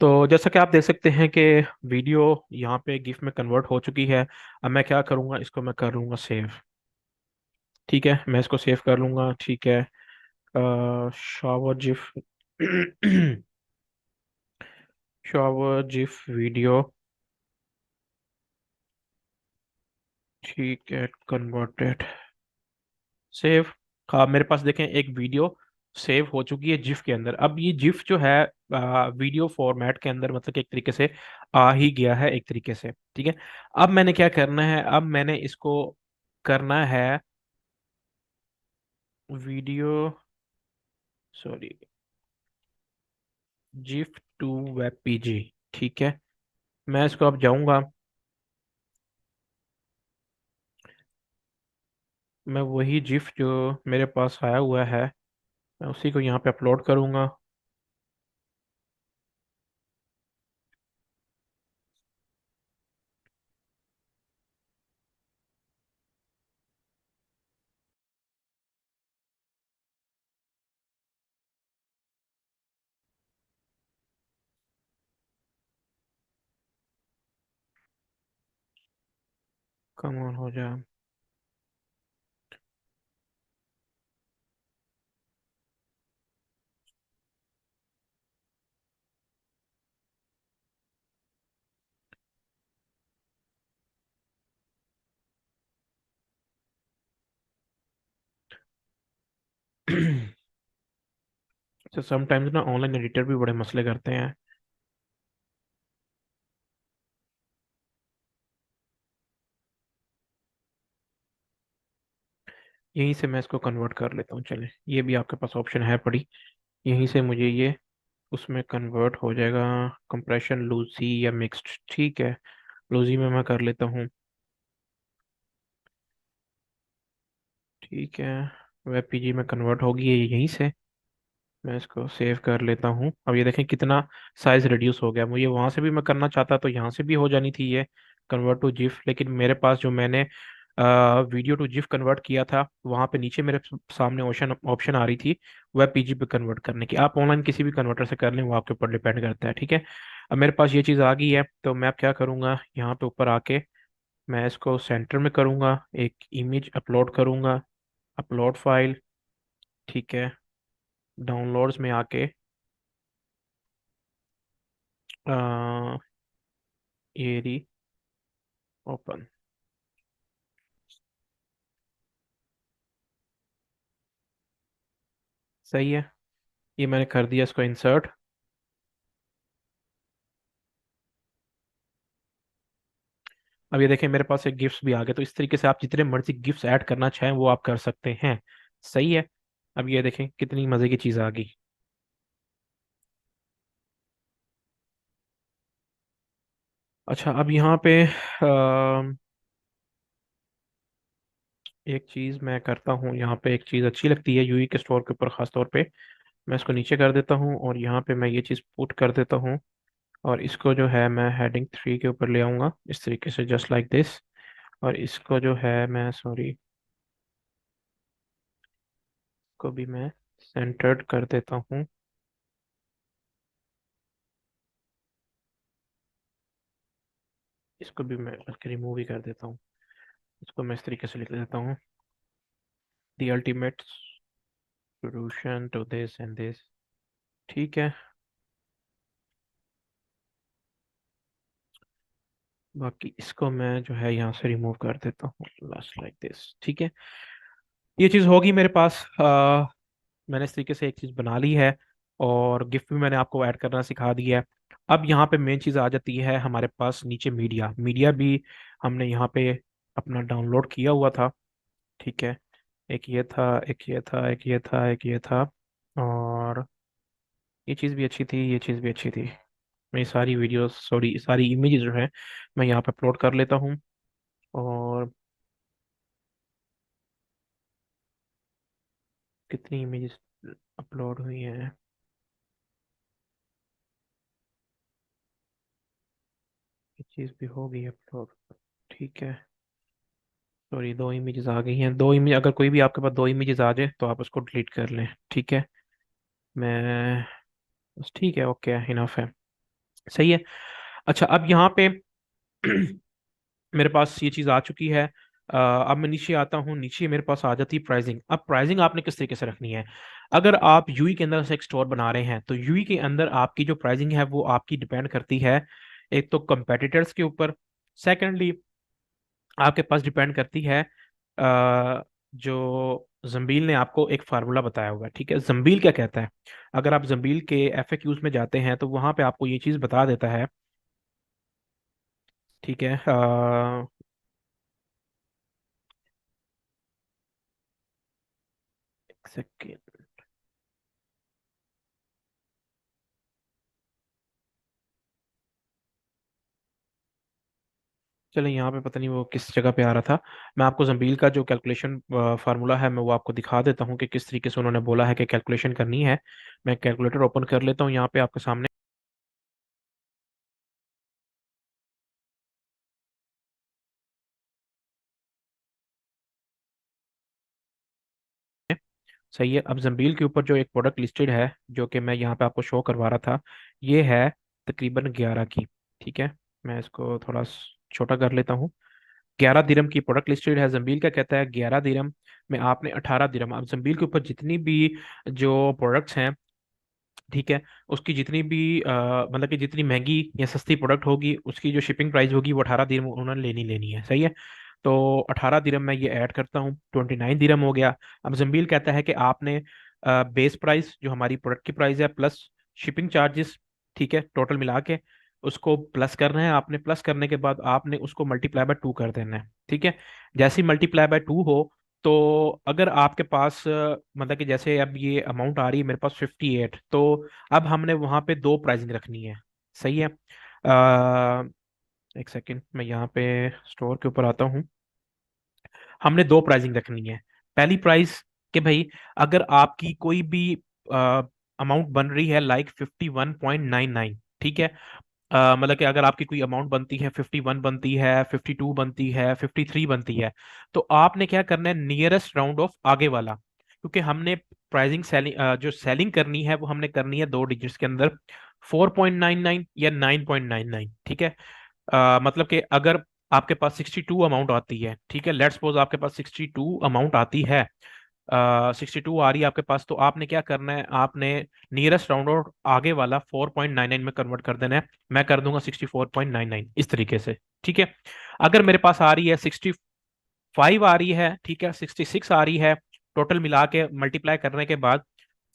तो जैसा कि आप देख सकते हैं कि वीडियो यहाँ पे गिफ में कन्वर्ट हो चुकी है। अब मैं क्या करूँगा, इसको मैं कर लूँगा सेव। ठीक है, मैं इसको सेव कर लूँगा। ठीक है, shower GIF shower GIF video. ठीक है, कन्वर्टेड, सेव। हाँ, मेरे पास देखें एक वीडियो सेव हो चुकी है जिफ के अंदर। अब ये जिफ जो है वीडियो फॉर्मेट के अंदर, मतलब कि एक तरीके से आ ही गया है एक तरीके से। ठीक है, अब मैंने क्या करना है, अब मैंने इसको करना है video, sorry, GIF to web PG. ठीक है, मैं इसको अब जाऊंगा, मैं वही जिफ जो मेरे पास आया हुआ है मैं उसी को यहाँ पे अपलोड करूंगा। कम ऑन हो जाए। तो समटाइम्स ना ऑनलाइन एडिटर भी बड़े मसले करते हैं। यहीं से मैं इसको कन्वर्ट कर लेता हूँ, चले, ये भी आपके पास ऑप्शन है पड़ी। यहीं से मुझे ये उसमें कन्वर्ट हो जाएगा। कंप्रेशन लूजी या मिक्स्ड, ठीक है, लूजी में मैं कर लेता हूँ। ठीक है, वेब पीजी में कन्वर्ट होगी ये यहीं से। मैं इसको सेव कर लेता हूँ। अब ये देखें कितना साइज रिड्यूस हो गया। मुझे वहां से भी मैं करना चाहता तो यहाँ से भी हो जानी थी ये कन्वर्ट टू जिफ, लेकिन मेरे पास जो मैंने वीडियो टू जिफ कन्वर्ट किया था वहां पे नीचे मेरे सामने ऑप्शन ऑप्शन आ रही थी वेब पीजी पे कन्वर्ट करने की। आप ऑनलाइन किसी भी कन्वर्टर से कर लें, वो आपके ऊपर डिपेंड करता है। ठीक है, अब मेरे पास ये चीज़ आ गई है, तो मैं अब क्या करूँगा, यहाँ पे ऊपर आके मैं इसको सेंटर में करूँगा, एक इमेज अपलोड करूँगा, अपलोड फाइल। ठीक है, डाउनलोड्स में आके ये रही, ओपन। सही है, ये मैंने कर दिया इसको इंसर्ट। अब ये देखें मेरे पास एक गिफ्ट्स भी आ गए। तो इस तरीके से आप जितने मर्जी गिफ्ट्स ऐड करना चाहें वो आप कर सकते हैं। सही है, अब ये देखें कितनी मज़े की चीज़ आ गई। अच्छा, अब यहाँ पे एक चीज़ मैं करता हूँ, यहाँ पे एक चीज़ अच्छी लगती है यूई के स्टोर के ऊपर ख़ास तौर पे। मैं इसको नीचे कर देता हूँ और यहाँ पे मैं ये चीज़ पुट कर देता हूँ। और इसको जो है मैं हेडिंग 3 के ऊपर ले आऊँगा इस तरीके से, जस्ट लाइक दिस। और इसको जो है मैं, सॉरी, को भी मैं सेंटर्ड कर देता हूँ। इसको भी मैं बल्कि रिमूव ही कर देता हूँ। इसको मैं इस तरीके से लिख देता हूँ, the ultimate solution to this and this. ठीक है, बाकी इसको मैं जो है यहाँ से रिमूव कर देता हूँ, लास्ट लाइक दिस। ठीक है, ये चीज़ होगी मेरे पास। मैंने इस तरीके से एक चीज़ बना ली है और गिफ्ट भी मैंने आपको ऐड करना सिखा दिया है। अब यहाँ पे मेन चीज़ आ जाती है हमारे पास नीचे, मीडिया। मीडिया भी हमने यहाँ पे अपना डाउनलोड किया हुआ था। ठीक है, एक ये था, एक ये था, एक ये था, एक ये था, और ये चीज़ भी अच्छी थी, ये चीज़ भी अच्छी थी। मैं ये सारी वीडियोस, सॉरी, सारी इमेजेस जो है मैं यहाँ पे अपलोड कर लेता हूँ। और कितनी इमेजेस अपलोड हुई हैं, ये चीज़ भी हो गई अपलोड। ठीक है, सॉरी, दो इमेजेस आ गई हैं। दो इमेज, अगर कोई भी आपके पास दो इमेजेस आ जाए तो आप उसको डिलीट कर लें। ठीक है, मैं, बस ठीक है, ओके, इनफ है। सही है। अच्छा, अब यहाँ पे मेरे पास ये चीज़ आ चुकी है। अब मैं नीचे आता हूँ, नीचे मेरे पास आ जाती है प्राइसिंग। अब प्राइसिंग आपने किस तरीके से रखनी है? अगर आप यूई के अंदर से एक स्टोर बना रहे हैं तो यूई के अंदर आपकी जो प्राइसिंग है वो आपकी डिपेंड करती है एक तो कंपेटिटर्स के ऊपर, सेकेंडली आपके पास डिपेंड करती है जो जंबील ने आपको एक फार्मूला बताया होगा। ठीक है, जंबील क्या कहता है? अगर आप जंबील के एफएक्यूज में जाते हैं तो वहां पे आपको ये चीज़ बता देता है। ठीक है, एक सेकेंड। चले, यहाँ पे पता नहीं वो किस जगह पे आ रहा था। मैं आपको जंबील का जो कैलकुलेशन फार्मूला है मैं वो आपको दिखा देता हूँ कि किस तरीके से उन्होंने बोला है कि कैलकुलेशन करनी है। मैं कैलकुलेटर ओपन कर लेता हूँ यहाँ पे आपके सामने। सही है। अब जंबील के ऊपर जो एक प्रोडक्ट लिस्टेड है जो कि मैं यहाँ पे आपको शो करवा रहा था, ये है तकरीबन 11 की। ठीक है, मैं इसको थोड़ा छोटा कर लेता हूँ। 11 दिरहम की प्रोडक्ट लिस्टेड है। जंबील का कहता है 11 दिरहम में आपने 18 दिरहम। अब जंबील के ऊपर जितनी भी जो प्रोडक्ट्स हैं, ठीक है, उसकी जितनी भी मतलब कि जितनी महंगी या सस्ती प्रोडक्ट होगी उसकी जो शिपिंग प्राइस होगी वो 18 दिरहम उन्होंने लेनी लेनी है। सही है। तो 18 दिरहम में ये ऐड करता हूँ, 29 दिरहम हो गया। अब जंबील कहता है कि आपने बेस प्राइस जो हमारी प्रोडक्ट की प्राइस है प्लस शिपिंग चार्जेस, ठीक है, टोटल मिला के उसको प्लस करना है आपने। प्लस करने के बाद आपने उसको मल्टीप्लाई बाय 2 कर देना है। ठीक है, जैसे ही मल्टीप्लाई बाय 2 हो तो अगर आपके पास मतलब कि जैसे अब ये अमाउंट आ रही है मेरे पास 58, तो अब हमने वहां पे दो प्राइसिंग रखनी है। सही है। एक सेकंड, मैं यहाँ पे स्टोर के ऊपर आता हूँ। हमने दो प्राइसिंग रखनी है। पहली प्राइस कि भाई अगर आपकी कोई भी अमाउंट बन रही है लाइक 51.99, ठीक है, मतलब कि अगर आपकी कोई अमाउंट बनती है 51 बनती है, 52 बनती है, 53 बनती है, तो आपने क्या करना है, नियरेस्ट राउंड ऑफ आगे वाला, क्योंकि हमने प्राइसिंग सेलिंग जो सेलिंग करनी है वो हमने करनी है दो डिजिट्स के अंदर, 4.99 या 9.99। ठीक है, मतलब कि अगर आपके पास 62 अमाउंट आती है, ठीक है, लेट्स सपोज आपके पास 62 अमाउंट आती है, 62 आ रही है आपके पास, तो आपने क्या करना है, आपने नियरेस्ट राउंड और आगे वाला 4.99 में कन्वर्ट कर देना है। मैं कर दूंगा 64.99 इस तरीके से। ठीक है, अगर मेरे पास आ रही है 65 आ रही है, ठीक है, 66 आ रही है, टोटल मिला के मल्टीप्लाई करने के बाद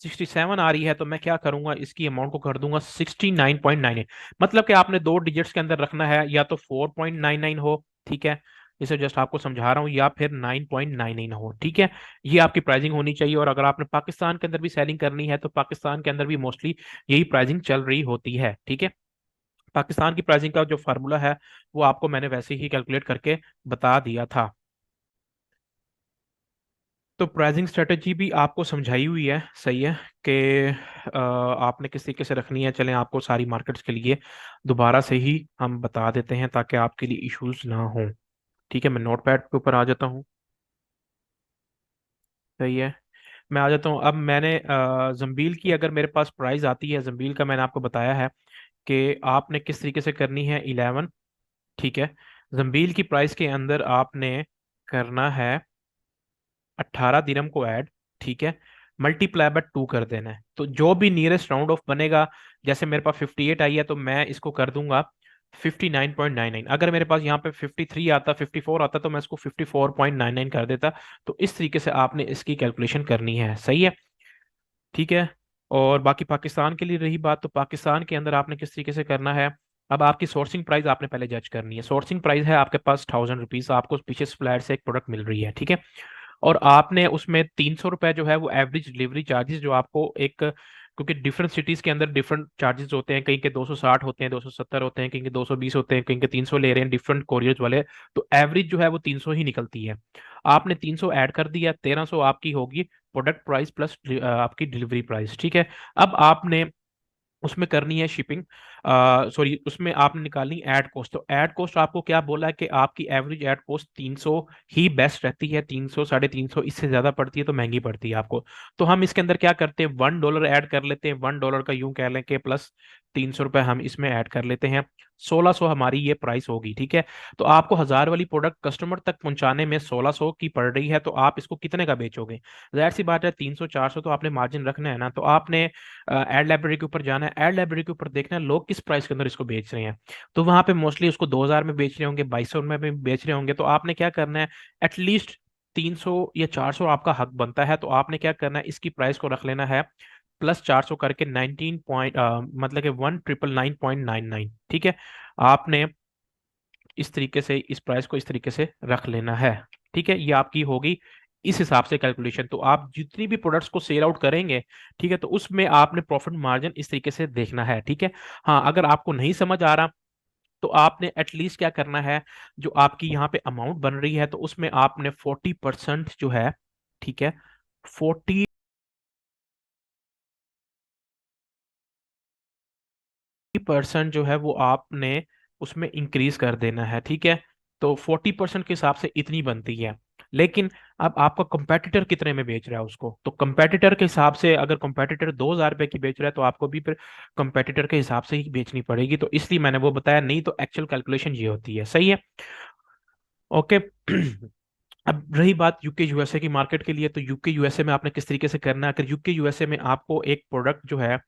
67 आ रही है, तो मैं क्या करूंगा, इसकी अमाउंट को कर दूंगा 69.98। मतलब कि आपने दो डिजिट्स के अंदर रखना है, या तो 4.99 हो, ठीक है, इसे जस्ट आपको समझा रहा हूँ, या फिर 9.99 हो। ठीक है, ये आपकी प्राइसिंग होनी चाहिए। और अगर आपने पाकिस्तान के अंदर भी सेलिंग करनी है तो पाकिस्तान के अंदर भी मोस्टली यही प्राइसिंग चल रही होती है। ठीक है, पाकिस्तान की प्राइसिंग का जो फार्मूला है वो आपको मैंने वैसे ही कैलकुलेट करके बता दिया था। तो प्राइसिंग स्ट्रेटेजी भी आपको समझाई हुई है। सही है कि आपने किस तरीके से रखनी है। चलें, आपको सारी मार्केट्स के लिए दोबारा से ही हम बता देते हैं ताकि आपके लिए इश्यूज ना हो। ठीक है, मैं नोटपैड के ऊपर आ जाता हूँ। सही है, मैं आ जाता हूँ। अब मैंने जंबील की अगर मेरे पास प्राइस आती है, जंबील का मैंने आपको बताया है कि आपने किस तरीके से करनी है, 11। ठीक है, जंबील की प्राइस के अंदर आपने करना है 18 दिरहम को ऐड। ठीक है, मल्टीप्लाई बाय 2 कर देना है, तो जो भी नियरेस्ट राउंड ऑफ बनेगा, जैसे मेरे पास 58 आई है तो मैं इसको कर दूंगा 59.99। अगर मेरे पास यहाँ पे 53 आता, 54 आता, तो मैं इसको 54.99 कर देता। तो इस तरीके से आपने इसकी कैलकुलेशन करनी है। सही है। ठीक है, और बाकी पाकिस्तान के लिए रही बात, तो पाकिस्तान के अंदर आपने किस तरीके से करना है। अब आपकी सोर्सिंग प्राइस आपने पहले जज करनी है। सोर्सिंग प्राइस है आपके पास 1000 रुपीज, आपको पीछे सप्लायर से एक प्रोडक्ट मिल रही है। ठीक है, और आपने उसमें 300 रुपए जो है वो एवरेज डिलीवरी चार्जेस जो आपको एक, क्योंकि डिफरेंट सिटीज के अंदर डिफरेंट चार्जेस होते हैं, कहीं के 260 होते हैं, 270 होते हैं, कहीं के 220 होते हैं, कहीं के 300 ले रहे हैं डिफरेंट कोरियर्स वाले, तो एवरेज जो है वो 300 ही निकलती है। आपने 300 ऐड कर दिया, 1300 आपकी होगी प्रोडक्ट प्राइस प्लस आपकी डिलीवरी प्राइस। ठीक है, अब आपने उसमें करनी है शिपिंग, सॉरी, उसमें आपने निकालनी ऐड कॉस्ट। तो ऐड कॉस्ट आपको क्या बोला है कि आपकी एवरेज ऐड कॉस्ट 300 ही बेस्ट रहती है, 300 350, इससे ज्यादा पड़ती है तो महंगी पड़ती है आपको। तो हम इसके अंदर क्या करते हैं, $1 ऐड कर लेते हैं, $1 का यूं कह लें कि प्लस ₹300 हम इसमें ऐड कर लेते हैं, 1600 हमारी ये प्राइस होगी। ठीक है, तो आपको 1000 वाली प्रोडक्ट कस्टमर तक पहुंचाने में 1600 की पड़ रही है, तो आप इसको कितने का बेचोगे? जाहिर सी बात है 300 400 तो आपने मार्जिन रखना है ना। तो आपने एड लाइब्रेरी के ऊपर जाना है, एड लाइब्रेरी के ऊपर देखना है लोग किस प्राइस के अंदर इसको बेच रहे हैं। तो वहां पे मोस्टली उसको 2000 में बेच रहे होंगे, 2200 में भी बेच रहे होंगे। तो आपने क्या करना है, एटलीस्ट 300 या 400 आपका हक बनता है। तो आपने क्या करना है, इसकी प्राइस को रख लेना है +400 करके 19 पॉइंट, मतलब कि 1999.99। ठीक है, आपने इस तरीके से इस प्राइस को इस तरीके से रख लेना है। ठीक है, ये आपकी होगी इस हिसाब से कैलकुलेशन। तो आप जितनी भी प्रोडक्ट्स को सेल आउट करेंगे, ठीक है, तो उसमें आपने प्रॉफिट मार्जिन इस तरीके से देखना है। ठीक है, हाँ, अगर आपको नहीं समझ आ रहा तो आपने एटलीस्ट क्या करना है, जो आपकी यहाँ पे अमाउंट बन रही है तो उसमें आपने 40% जो है, ठीक है, 40% जो है वो आपने उसमें इंक्रीज कर देना है। ठीक है, तो 40% के हिसाब से इतनी बनती है। लेकिन अब आपका कंपेटिटर कितने में बेच रहा है उसको, तो कंपेटिटर के हिसाब से, अगर कंपेटिटर 2000 रुपए की बेच रहा है तो आपको भी फिर कंपेटिटर के हिसाब से ही बेचनी पड़ेगी। तो इसलिए मैंने वो बताया, नहीं तो एक्चुअल कैलकुलेशन ये होती है। सही है, ओके। अब रही बात यूके यूएसए की मार्केट के लिए, तो यूके यूएसए में आपने किस तरीके से करना है। अगर यूके यूएसए में आपको एक प्रोडक्ट जो है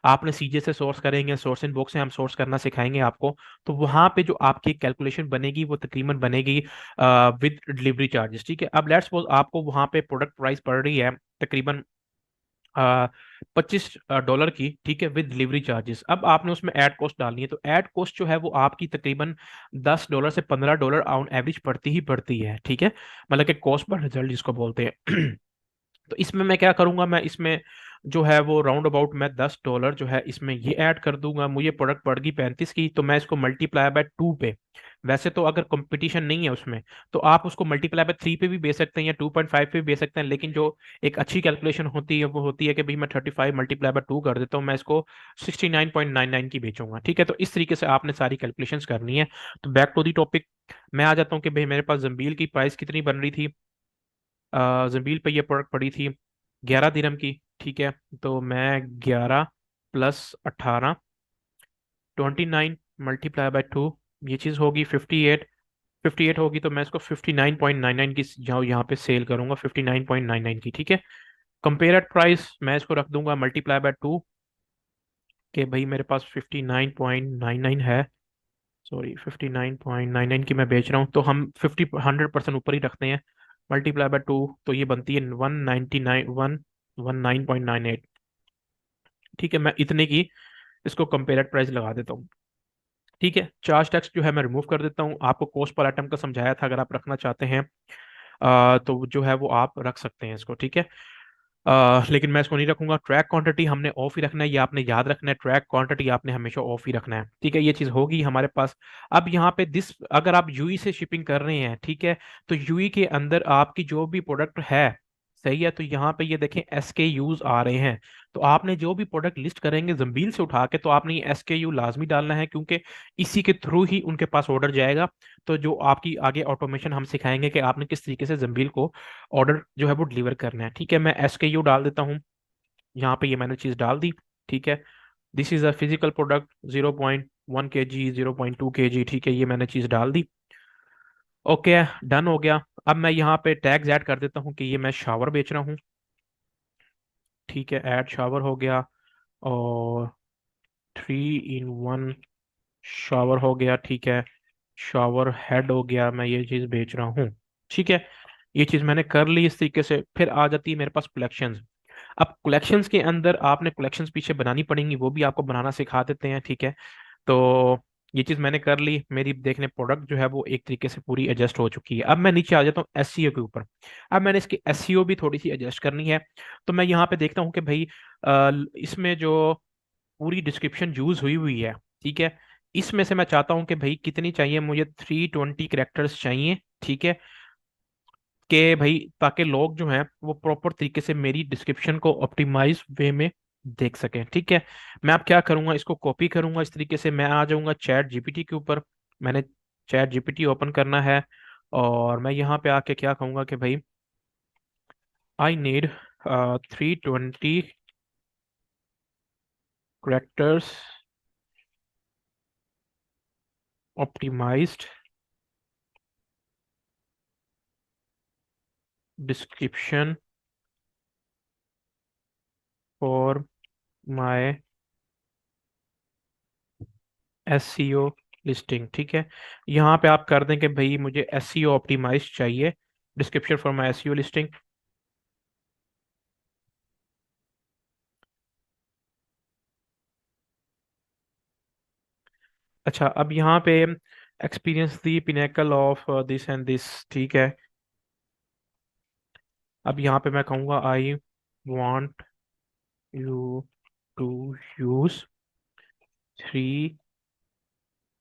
आपने सीजे से सोर्स करेंगे, सोर्स इन बुक से हम सोर्स करना सिखाएंगे आपको, तो वहां पे जो आपकी कैलकुलेशन बनेगी वो तकरीबन बनेगी विद डिलीवरी चार्जेस। ठीक है, अब लेट्स सपोज आपको वहां पे प्रोडक्ट प्राइस पड़ रही है तकरीबन $25 की। ठीक है, विद डिलीवरी चार्जेस। अब आपने उसमें ऐड कॉस्ट डालनी है, तो ऐड कॉस्ट जो है वो आपकी तकरीबन $10 से $15 ऑन एवरेज पड़ती ही पड़ती है। ठीक है, मतलब कि कॉस्ट पर रिजल्ट जिसको बोलते हैं। तो इसमें मैं क्या करूंगा, मैं इसमें जो है वो राउंड अबाउट मैं $10 जो है इसमें ये ऐड कर दूंगा। मुझे प्रोडक्ट पड़गी 35 की, तो मैं इसको मल्टीप्लाई बाय 2 पे, वैसे तो अगर कंपटीशन नहीं है उसमें तो आप उसको मल्टीप्लाई बाय 3 पे भी बेच सकते हैं या 2.5 पे भी बेच सकते हैं। लेकिन जो एक अच्छी कैलकुलेशन होती है वो होती है कि भाई मैं 35 मल्टीप्लाई बाय 2 कर देता हूँ, मैं इसको 69.99 की बेचूंगा। ठीक है, तो इस तरीके से आपने सारी कैलकुलेशंस करनी है। तो बैक टू दी टॉपिक, मैं आ जाता हूँ कि भाई मेरे पास जंबील की प्राइस कितनी बन रही थी। जंबील पे ये प्रोडक्ट पड़ी थी 11 दिरहम की। ठीक है, तो मैं 11 + 18, 29 मल्टीप्लाई बाय 2, ये चीज़ होगी 58। 58 होगी तो मैं इसको 59.99 की यहाँ पे सेल करूंगा, 59.99 की। ठीक है, कंपेयर्ड प्राइस मैं इसको रख दूंगा मल्टीप्लाई बाय 2, कि भाई मेरे पास 59.99 है, सॉरी 59.99 की मैं बेच रहा हूँ, तो हम 100% ऊपर ही रखते हैं, मल्टीप्लाई बाय 2, तो ये बनती है 199.98। ठीक है, मैं इतने की इसको कंपेयर्ड प्राइस लगा देता हूँ। ठीक है, चार्ज टैक्स जो है मैं रिमूव कर देता हूँ। आपको कॉस्ट पर आइटम का समझाया था, अगर आप रखना चाहते हैं तो जो है वो आप रख सकते हैं इसको। ठीक है, लेकिन मैं इसको नहीं रखूंगा। ट्रैक क्वांटिटी हमने ऑफ ही रखना है, ये आपने याद रखना है, ट्रैक क्वांटिटी आपने हमेशा ऑफ ही रखना है। ठीक है, ये चीज़ होगी हमारे पास। अब यहाँ पे दिस, अगर आप यूई से शिपिंग कर रहे हैं, ठीक है, तो यूई के अंदर आपकी जो भी प्रोडक्ट है, सही है, तो यहाँ पे ये देखें SKUs आ रहे हैं। तो आपने जो भी प्रोडक्ट लिस्ट करेंगे जंबील से उठा के, तो आपने ये SKU लाजमी डालना है, क्योंकि इसी के थ्रू ही उनके पास ऑर्डर जाएगा। तो जो आपकी आगे ऑटोमेशन हम सिखाएंगे कि आपने किस तरीके से जंबील को ऑर्डर जो है वो डिलीवर करना है। ठीक है, मैं SKU डाल देता हूँ, यहाँ पे ये मैंने चीज़ डाल दी। ठीक है, this is a physical product 0.1 kg, 0.2 kg। ठीक है, ये मैंने चीज़ डाल दी। ओके, डन हो गया। अब मैं यहाँ पे टैग्स ऐड कर देता हूँ कि ये मैं शावर बेच रहा हूँ। ठीक है, ऐड शावर हो गया, और 3 in 1 शावर हो गया। ठीक है, शावर हेड हो गया, मैं ये चीज़ बेच रहा हूँ। ठीक है, ये चीज़ मैंने कर ली इस तरीके से। फिर आ जाती है मेरे पास कलेक्शंस। अब कलेक्शंस के अंदर आपने कलेक्शंस पीछे बनानी पड़ेंगी, वो भी आपको बनाना सिखा देते हैं। ठीक है, तो ये चीज़ मैंने कर ली, मेरी देखने प्रोडक्ट जो है वो एक तरीके से पूरी एडजस्ट हो चुकी है। अब मैं नीचे आ जाता हूँ एसईओ के ऊपर। अब मैंने इसकी एसईओ भी थोड़ी सी एडजस्ट करनी है। तो मैं यहाँ पे देखता हूँ कि भाई इसमें जो पूरी डिस्क्रिप्शन यूज हुई हुई है, ठीक है, इसमें से मैं चाहता हूँ कि भाई कितनी चाहिए मुझे, 320 कैरेक्टर्स चाहिए। ठीक है, कि भाई ताकि लोग जो हैं वो प्रॉपर तरीके से मेरी डिस्क्रिप्शन को ऑप्टिमाइज वे में देख सकें। ठीक है, मैं अब क्या करूंगा, इसको कॉपी करूंगा इस तरीके से, मैं आ जाऊंगा चैट जीपीटी के ऊपर। मैंने चैट जीपीटी ओपन करना है, और मैं यहाँ पे आके क्या कहूँगा कि भाई I need 320 characters optimised description for my SEO listing. ठीक है, यहाँ पे आप कर दें कि भाई मुझे एसईओ ऑप्टिमाइज चाहिए, description for my SEO listing. अच्छा, अब यहाँ पे experience the pinnacle of this and this. ठीक है, अब यहाँ पे मैं कहूँगा I want you to use 3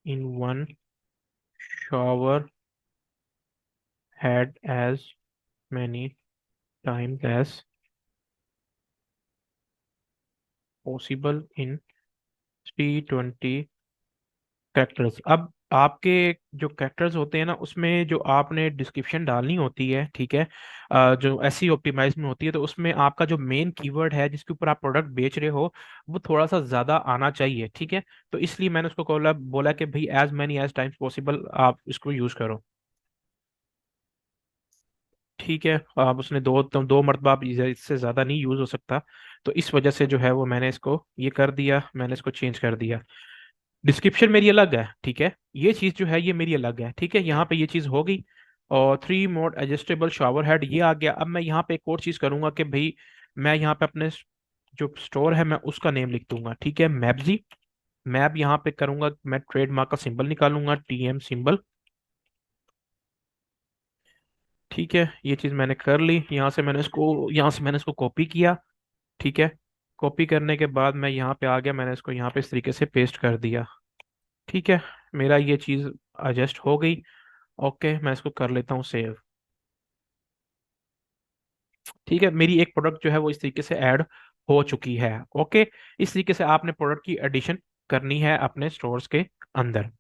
in 1 shower head as many times as possible in 320 characters. अब आपके जो कैरेक्टर्स होते हैं ना, उसमें जो आपने डिस्क्रिप्शन डालनी होती है, ठीक है, जो एसई ऑप्टिमाइज में होती है, तो उसमें आपका जो मेन कीवर्ड है जिसके ऊपर आप प्रोडक्ट बेच रहे हो, वो थोड़ा सा ज्यादा आना चाहिए। ठीक है, तो इसलिए मैंने उसको बोला बोला कि भाई as many as times possible आप इसको यूज करो। ठीक है, आप उसने दो मरतबा आप इससे ज़्यादा नहीं यूज़ हो सकता, तो इस वजह से जो है वो मैंने इसको ये कर दिया, मैंने इसको चेंज कर दिया। डिस्क्रिप्शन मेरी अलग है, ठीक है, ये चीज़ जो है ये मेरी अलग है। ठीक है, यहाँ पे ये चीज़ हो गई। और 3 मोड एडजस्टेबल शावर हेड ये आ गया। अब मैं यहाँ पे एक और चीज़ करूंगा कि भाई मैं यहाँ पे अपने जो स्टोर है मैं उसका नेम लिख दूंगा। ठीक है, मैपजी। मैप यहाँ पे करूंगा, मैं ट्रेडमार्क का सिंबल निकालूंगा, टीएम सिंबल। ठीक है, ये चीज़ मैंने कर ली। यहाँ से मैंने इसको कॉपी किया। ठीक है, कॉपी करने के बाद मैं यहाँ पे आ गया, मैंने इसको यहाँ पे इस तरीके से पेस्ट कर दिया। ठीक है, मेरा ये चीज़ एडजस्ट हो गई। ओके, मैं इसको कर लेता हूँ सेव। ठीक है, मेरी एक प्रोडक्ट जो है वो इस तरीके से ऐड हो चुकी है। ओके, इस तरीके से आपने प्रोडक्ट की एडिशन करनी है अपने स्टोर्स के अंदर।